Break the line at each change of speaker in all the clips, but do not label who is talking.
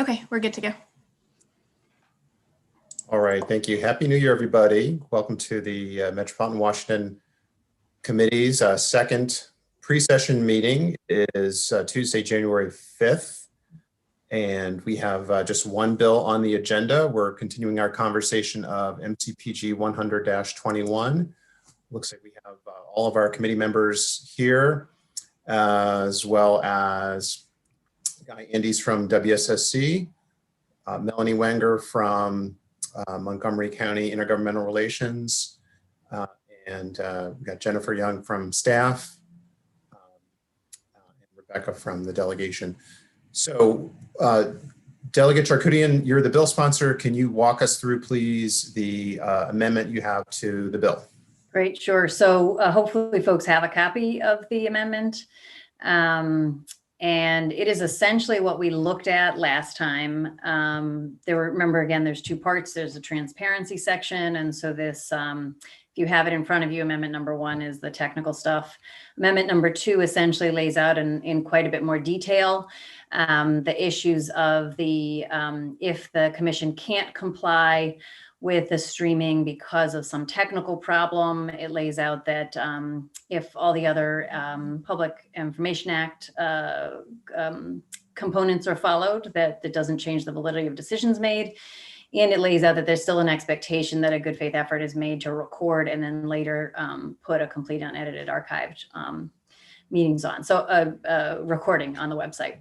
Okay, we're good to go.
All right, thank you. Happy New Year, everybody. Welcome to the Metropolitan Washington Committee's second pre-session meeting. It is Tuesday, January 5th, and we have just one bill on the agenda. We're continuing our conversation of MCPG 100-21. Looks like we have all of our committee members here, as well as Guy Andes from WSSC, Melanie Wenger from Montgomery County Intergovernmental Relations, and we've got Jennifer Young from staff, and Rebecca from the delegation. So Delegate Charkoudian, you're the bill sponsor. Can you walk us through, please, the amendment you have to the bill?
Great, sure. So hopefully folks have a copy of the amendment. And it is essentially what we looked at last time. Remember, again, there's two parts. There's a transparency section. And so this, if you have it in front of you, amendment number 1 is the technical stuff. Amendment number 2 essentially lays out in quite a bit more detail the issues of the, if the commission can't comply with the streaming because of some technical problem. It lays out that if all the other Public Information Act components are followed, that it doesn't change the validity of decisions made. And it lays out that there's still an expectation that a good faith effort is made to record and then later put a complete unedited archived meetings on. So a recording on the website.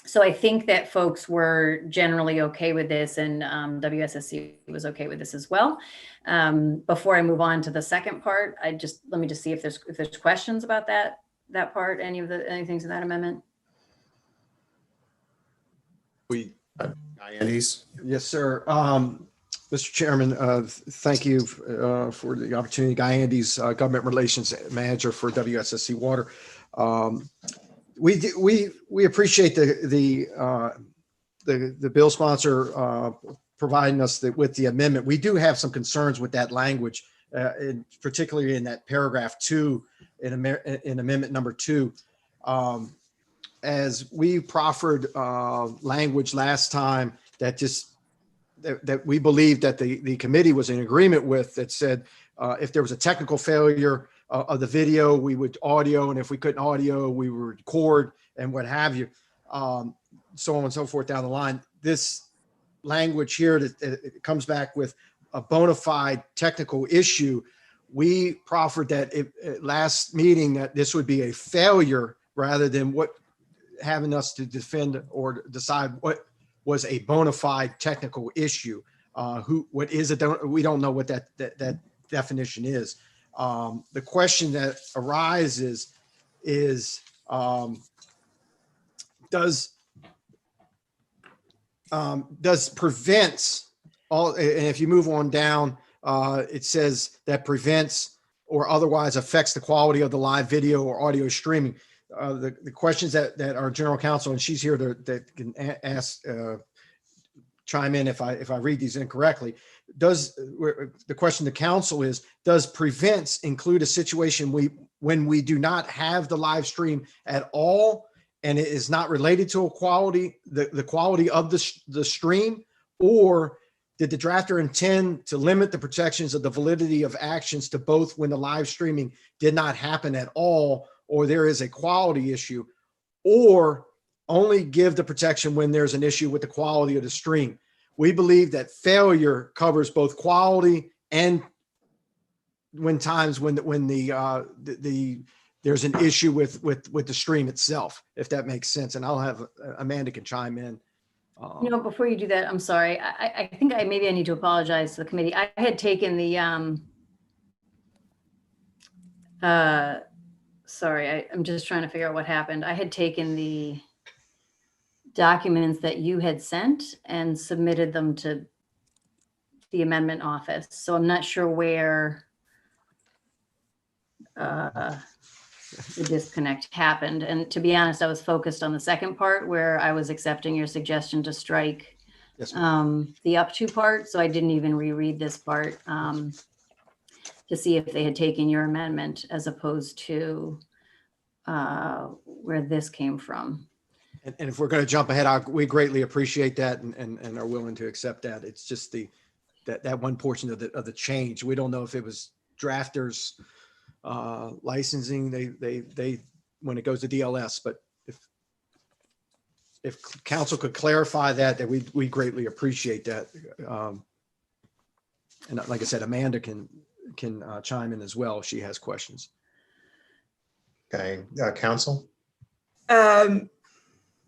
So I think that folks were generally okay with this, and WSSC was okay with this as well. Before I move on to the second part, let me just see if there's questions about that part, any things in that amendment.
Andes?
Yes, sir. Mr. Chairman, thank you for the opportunity. Guy Andes, Government Relations Manager for WSSC Water. We appreciate the bill sponsor providing us with the amendment. We do have some concerns with that language, particularly in that paragraph 2 in amendment number 2. As we proffered language last time that we believe that the committee was in agreement with, that said if there was a technical failure of the video, we would audio, and if we couldn't audio, we would record and what have you, so on and so forth down the line. This language here that it comes back with a bona fide technical issue. We proffered that last meeting that this would be a failure rather than having us to defend or decide what was a bona fide technical issue. We don't know what that definition is. The question that arises is does prevents all, and if you move on down, it says that prevents or otherwise affects the quality of the live video or audio streaming. The questions that our general counsel, and she's here that can ask, chime in if I read these incorrectly. The question to council is, does prevents include a situation when we do not have the live stream at all, and it is not related to the quality of the stream, or did the drafter intend to limit the protections of the validity of actions to both when the live streaming did not happen at all, or there is a quality issue, or only give the protection when there's an issue with the quality of the stream? We believe that failure covers both quality and when there's an issue with the stream itself, if that makes sense. And I'll have Amanda can chime in.
Before you do that, I'm sorry. I think maybe I need to apologize to the committee. I had taken the sorry, I'm just trying to figure out what happened. I had taken the documents that you had sent and submitted them to the amendment office. So I'm not sure where the disconnect happened. And to be honest, I was focused on the second part where I was accepting your suggestion to strike the up to part. So I didn't even reread this part to see if they had taken your amendment as opposed to where this came from.
And if we're going to jump ahead, we greatly appreciate that and are willing to accept that. It's just that one portion of the change. We don't know if it was drafters licensing, they when it goes to DLS, but if council could clarify that we greatly appreciate that. And like I said, Amanda can chime in as well if she has questions.
Okay, council?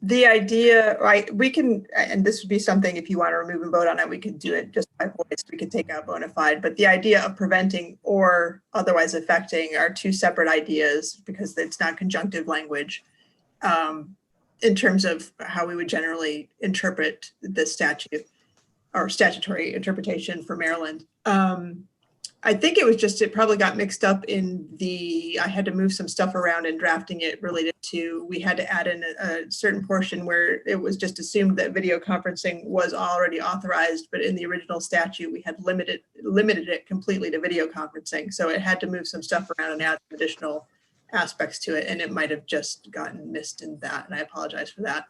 The idea, right, we can, and this would be something, if you want to remove and vote on it, we could do it just by voice. We could take out bona fide, but the idea of preventing or otherwise affecting are two separate ideas because it's not conjunctive language in terms of how we would generally interpret the statute or statutory interpretation for Maryland. I think it was just, it probably got mixed up in I had to move some stuff around in drafting it related to, we had to add in a certain portion where it was just assumed that video conferencing was already authorized, but in the original statute, we had limited it completely to video conferencing. So it had to move some stuff around and add some additional aspects to it. And it might've just gotten missed in that. And I apologize for that.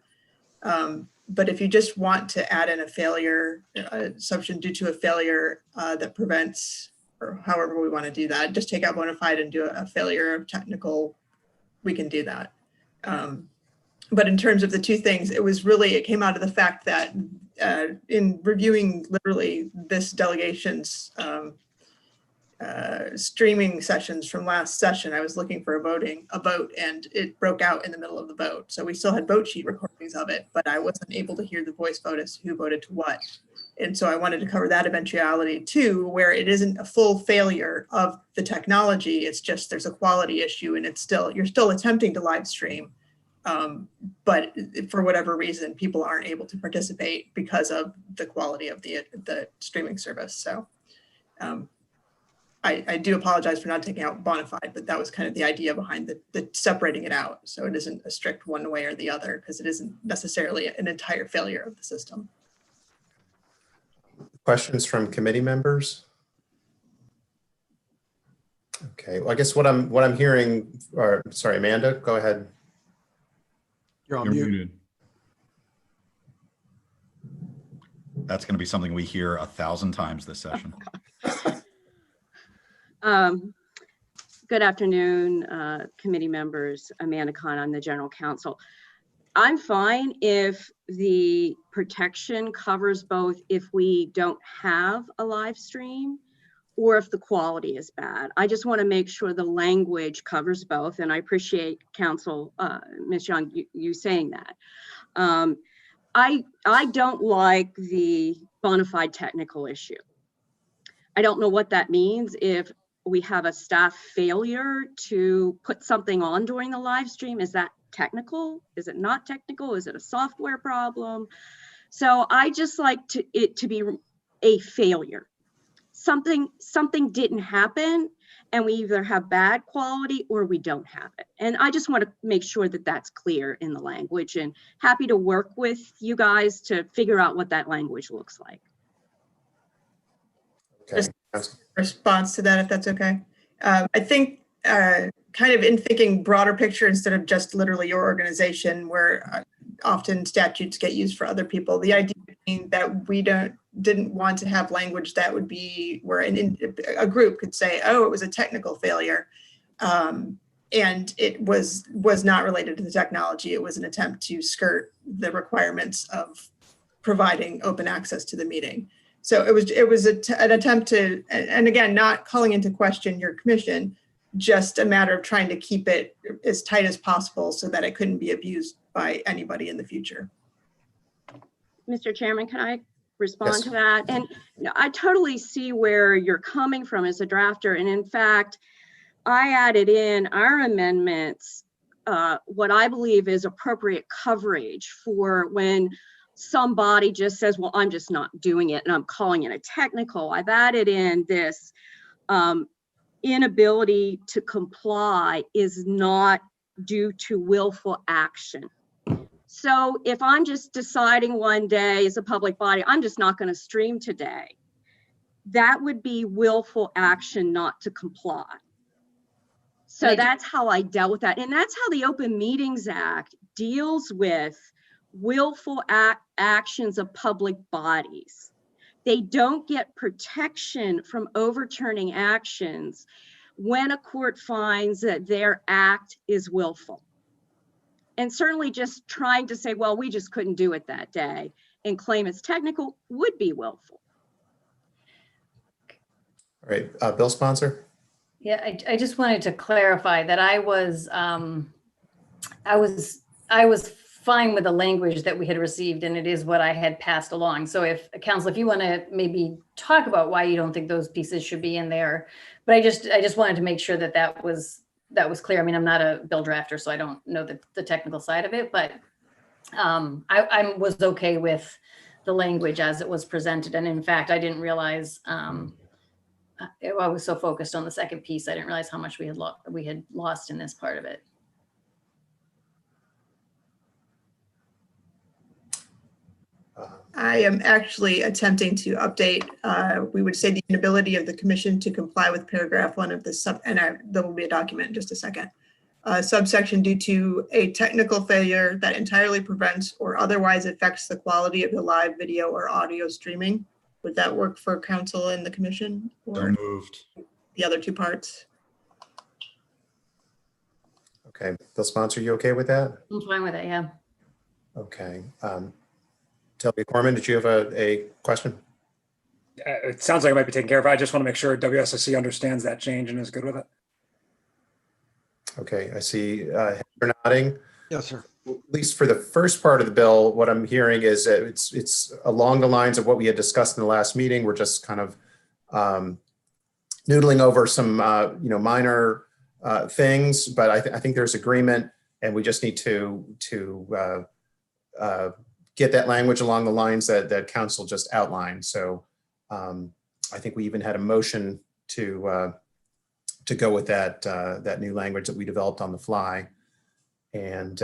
But if you just want to add in a failure, assumption due to a failure that prevents, or however we want to do that, just take out bona fide and do a failure of technical, we can do that. But in terms of the two things, it came out of the fact that in reviewing literally this delegation's streaming sessions from last session, I was looking for a vote, and it broke out in the middle of the vote. So we still had vote sheet recordings of it, but I wasn't able to hear the voice vote as who voted to what. And so I wanted to cover that eventuality too, where it isn't a full failure of the technology. It's just there's a quality issue, and you're still attempting to live stream, but for whatever reason, people aren't able to participate because of the quality of the streaming service. So I do apologize for not taking out bona fide, but that was kind of the idea behind the separating it out. So it isn't a strict one way or the other, because it isn't necessarily an entire failure of the system.
Questions from committee members? Okay, well, I guess what I'm hearing, or sorry, Amanda, go ahead.
You're on
You're
mute.
muted. That's going to be something we hear 1,000 times this session.
Good afternoon, committee members. Amanda Khan, I'm the general counsel. I'm fine if the protection covers both if we don't have a live stream or if the quality is bad. I just want to make sure the language covers both, and I appreciate counsel, Ms. Young, you saying that. I don't like the bona fide technical issue. I don't know what that means. If we have a staff failure to put something on during the live stream, is that technical? Is it not technical? Is it a software problem? So I just like it to be a failure. Something didn't happen, and we either have bad quality or we don't have it. And I just want to make sure that that's clear in the language, and happy to work with you guys to figure out what that language looks like.
Okay.
Response to that, if that's okay. I think kind of in thinking broader picture instead of just literally your organization, where often statutes get used for other people, the idea being that we didn't want to have language that would be where a group could say, oh, it was a technical failure. And it was not related to the technology. It was an attempt to skirt the requirements of providing open access to the meeting. So it was an attempt to, and again, not calling into question your commission, just a matter of trying to keep it as tight as possible so that it couldn't be abused by anybody in the future.
Mr. Chairman, can I respond
Yes.
to that? And I totally see where you're coming from as a drafter. And in fact, I added in our amendments, what I believe is appropriate coverage for when somebody just says, well, I'm just not doing it, and I'm calling it a technical. I've added in this inability to comply is not due to willful action. So if I'm just deciding one day as a public body, I'm just not going to stream today, that would be willful action not to comply. So
I-
that's how I dealt with that. And that's how the Open Meetings Act deals with willful actions of public bodies. They don't get protection from overturning actions when a court finds that their act is willful. And certainly just trying to say, well, we just couldn't do it that day and claim it's technical would be willful.
All right, bill sponsor?
Yeah, I just wanted to clarify that I was fine with the language that we had received, and it is what I had passed along. So if council, if you want to maybe talk about why you don't think those pieces should be in there, but I just wanted to make sure that that was clear. I mean, I'm not a bill drafter, so I don't know the technical side of it, but I was okay with the language as it was presented. And in fact, I didn't realize, I was so focused on the second piece, I didn't realize how much we had lost in this part of it.
I am actually attempting to update, we would say the inability of the commission to comply with paragraph 1 of the there will be a document in just a second. Subsection due to a technical failure that entirely prevents or otherwise affects the quality of the live video or audio streaming. Would that work for council and the commission
So
or
moved.
the other two parts?
Okay, bill sponsor, you okay with that?
I'm fine with it, yeah.
Okay. Delegate Corman, did you have a question?
It sounds like it might be taken care of. I just want to make sure WSSC understands that change and is good with it.
Okay, I see Heather nodding.
Yes, sir.
At least for the first part of the bill, what I'm hearing is that it's along the lines of what we had discussed in the last meeting. We're just kind of noodling over some minor things, but I think there's agreement, and we just need to get that language along the lines that council just outlined. So I think we even had a motion to go with that new language that we developed on the fly. And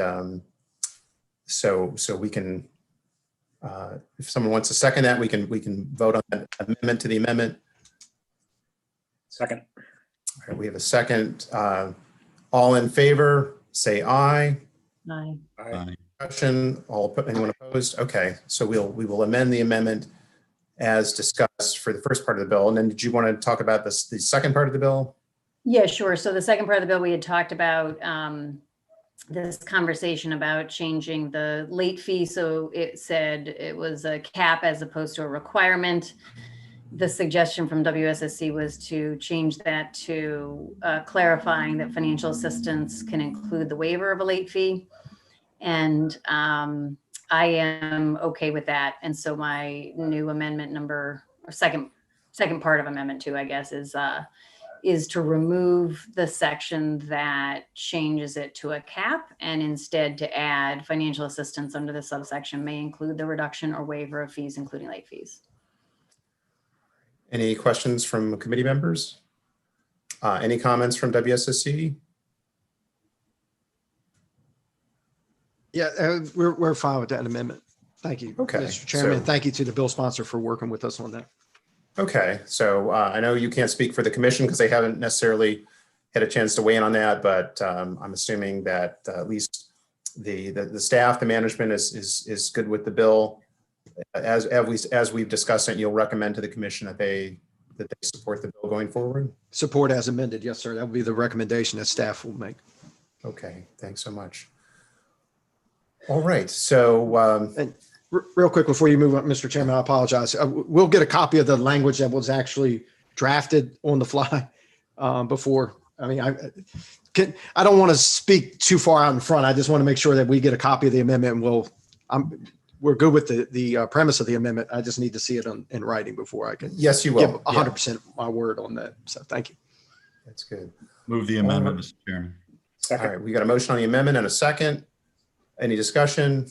so we can, if someone wants to second that, we can vote on that amendment to the amendment.
Second.
All right, we have a second. All in favor, say aye.
Aye.
Aye.
Discussion, anyone opposed? Okay, so we will amend the amendment as discussed for the first part of the bill. And then did you want to talk about the second part of the bill?
Yeah, sure. So the second part of the bill, we had talked about this conversation about changing the late fee. So it said it was a cap as opposed to a requirement. The suggestion from WSSC was to change that to clarifying that financial assistance can include the waiver of a late fee. And I am okay with that. And so my new amendment second part of amendment 2, I guess, is to remove the section that changes it to a cap and instead to add financial assistance under the subsection may include the reduction or waiver of fees, including late fees.
Any questions from committee members? Any comments from WSSC?
Yeah, we're fine with that amendment. Thank you,
Okay,
Mr. Chairman.
so-
Thank you to the bill sponsor for working with us on that.
Okay, so I know you can't speak for the commission because they haven't necessarily had a chance to weigh in on that, but I'm assuming that at least the staff, the management is good with the bill. As we've discussed it, you'll recommend to the commission that they support the bill going forward?
Support as amended. Yes, sir. That will be the recommendation that staff will make.
Okay, thanks so much. All right, so
Real quick before you move on, Mr. Chairman, I apologize. We'll get a copy of the language that was actually drafted on the fly before. I mean, I don't want to speak too far out in front. I just want to make sure that we get a copy of the amendment, and we're good with the premise of the amendment. I just need to see it in writing before I can
yes, you
give
will.
100% my word on that. So thank you.
That's good.
Move the amendment, Mr. Chairman.
All
Second.
right, we got a motion on the amendment and a second. Any discussion?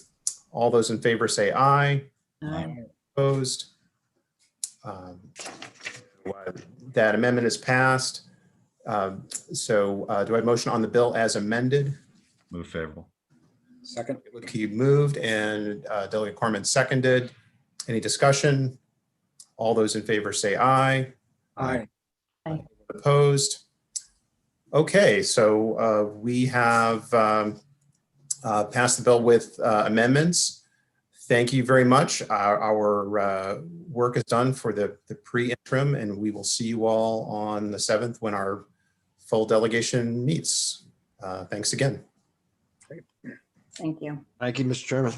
All those in favor say aye.
Aye.
Opposed? That amendment is passed. So do I have a motion on the bill as amended?
Move favorable.
Second.
Key moved and Delegate Corman seconded. Any discussion? All those in favor say aye.
Aye.
Opposed? Okay, so we have passed the bill with amendments. Thank you very much. Our work is done for the pre-interim, and we will see you all on the 7th when our full delegation meets. Thanks again.
Thank you.
Thank you, Mr. Chairman.